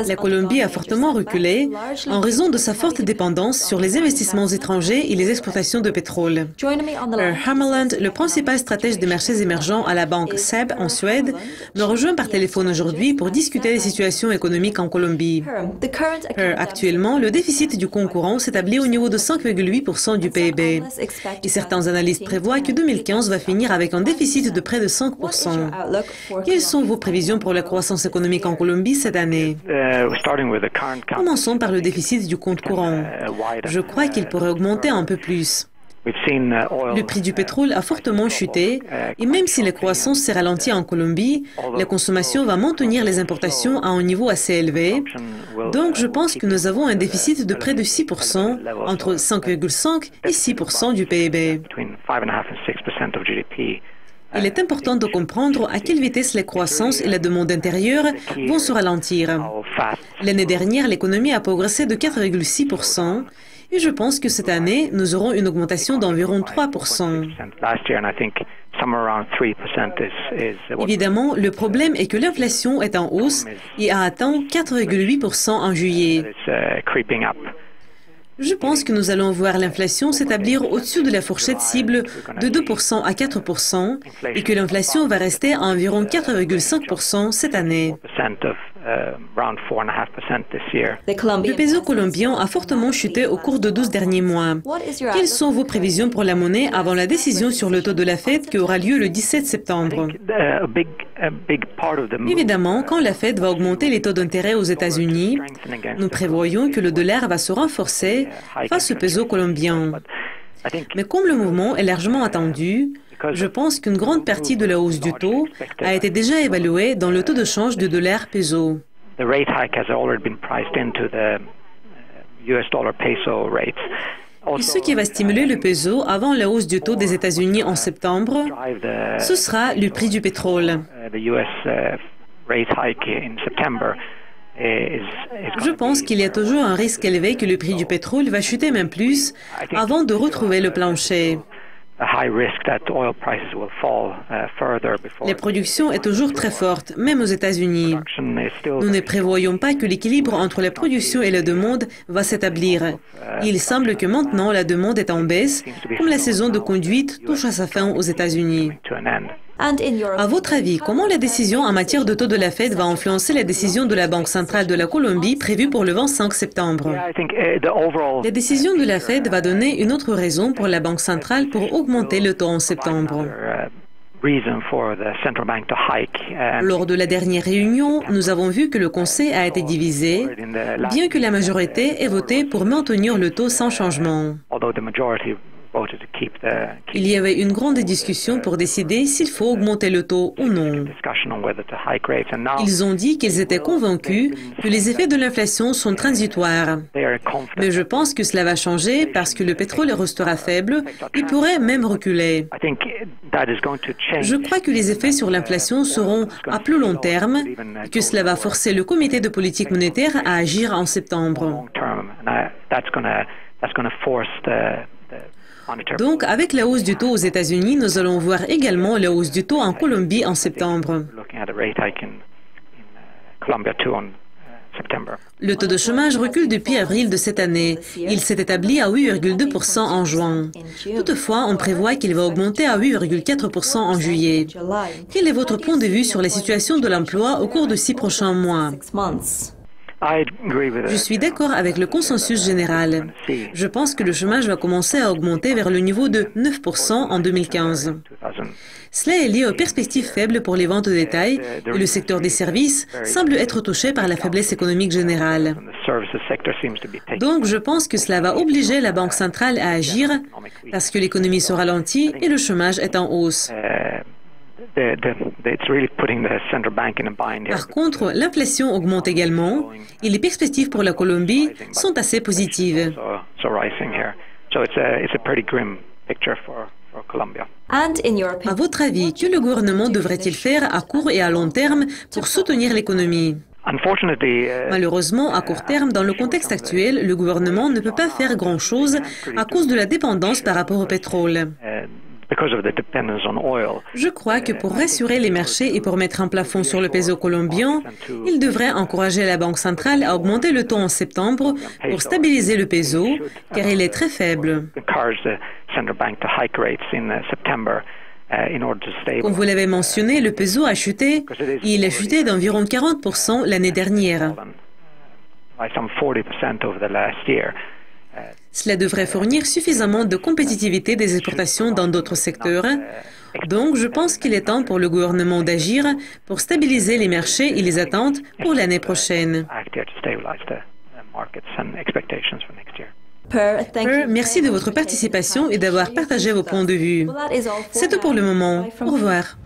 La Colombie a fortement reculé en raison de sa forte dépendance sur les investissements étrangers et les exploitations de pétrole. Hammarlund, le principal stratège des marchés émergents à la banque SEB en Suède, me rejoint par téléphone aujourd'hui pour discuter des situations économiques en Colombie. Actuellement, le déficit du compte courant s'établit au niveau de 5,8% du PIB. Et certains analystes prévoient que 2015 va finir avec un déficit de près de 5%. Quelles sont vos prévisions pour la croissance économique en Colombie cette année? Commençons par le déficit du compte courant. Je crois qu'il pourrait augmenter un peu plus. Le prix du pétrole a fortement chuté et même si la croissance s'est ralentie en Colombie, la consommation va maintenir les importations à un niveau assez élevé. Donc je pense que nous avons un déficit de près de 6%, entre 5,5 et 6% du PIB. Il est important de comprendre à quelle vitesse la croissance et la demande intérieure vont se ralentir. L'année dernière, l'économie a progressé de 4,6%. Et je pense que cette année, nous aurons une augmentation d'environ 3%. Évidemment, le problème est que l'inflation est en hausse et a atteint 4,8% en juillet. Je pense que nous allons voir l'inflation s'établir au-dessus de la fourchette cible de 2% à 4% et que l'inflation va rester à environ 4,5% cette année. Le peso colombien a fortement chuté au cours de 12 derniers mois. Quelles sont vos prévisions pour la monnaie avant la décision sur le taux de la Fed qui aura lieu le 17 septembre? Évidemment, quand la Fed va augmenter les taux d'intérêt aux États-Unis, nous prévoyons que le dollar va se renforcer face au peso colombien. Mais comme le mouvement est largement attendu, je pense qu'une grande partie de la hausse du taux a été déjà évaluée dans le taux de change du dollar-peso. Et ce qui va stimuler le peso avant la hausse du taux des États-Unis en septembre, ce sera le prix du pétrole. Je pense qu'il y a toujours un risque élevé que le prix du pétrole va chuter même plus avant de retrouver le plancher. La production est toujours très forte, même aux États-Unis. Nous ne prévoyons pas que l'équilibre entre la production et la demande va s'établir. Il semble que maintenant la demande est en baisse, comme la saison de conduite touche à sa fin aux États-Unis. À votre avis, comment la décision en matière de taux de la Fed va influencer la décision de la Banque centrale de la Colombie prévue pour le 25 septembre? La décision de la Fed va donner une autre raison pour la Banque centrale pour augmenter le taux en septembre. Lors de la dernière réunion, nous avons vu que le Conseil a été divisé, bien que la majorité ait voté pour maintenir le taux sans changement. Il y avait une grande discussion pour décider s'il faut augmenter le taux ou non. Ils ont dit qu'ils étaient convaincus que les effets de l'inflation sont transitoires. Mais je pense que cela va changer parce que le pétrole restera faible et pourrait même reculer. Je crois que les effets sur l'inflation seront à plus long terme et que cela va forcer le comité de politique monétaire à agir en septembre. Donc, avec la hausse du taux aux États-Unis, nous allons voir également la hausse du taux en Colombie en septembre. Le taux de chômage recule depuis avril de cette année. Il s'est établi à 8,2% en juin. Toutefois, on prévoit qu'il va augmenter à 8,4% en juillet. Quel est votre point de vue sur la situation de l'emploi au cours de 6 prochains mois? Je suis d'accord avec le consensus général. Je pense que le chômage va commencer à augmenter vers le niveau de 9% en 2015. Cela est lié aux perspectives faibles pour les ventes au détail et le secteur des services semble être touché par la faiblesse économique générale. Donc, je pense que cela va obliger la Banque centrale à agir parce que l'économie se ralentit et le chômage est en hausse. Par contre, l'inflation augmente également et les perspectives pour la Colombie sont assez positives. À votre avis, que le gouvernement devrait-il faire à court et à long terme pour soutenir l'économie? Malheureusement, à court terme, dans le contexte actuel, le gouvernement ne peut pas faire grand-chose à cause de la dépendance par rapport au pétrole. Je crois que pour rassurer les marchés et pour mettre un plafond sur le peso colombien, il devrait encourager la Banque centrale à augmenter le taux en septembre pour stabiliser le peso, car il est très faible. Comme vous l'avez mentionné, le peso a chuté et il a chuté d'environ 40% l'année dernière. Cela devrait fournir suffisamment de compétitivité des exportations dans d'autres secteurs. Donc, je pense qu'il est temps pour le gouvernement d'agir pour stabiliser les marchés et les attentes pour l'année prochaine. Merci de votre participation et d'avoir partagé vos points de vue. C'est tout pour le moment. Au revoir.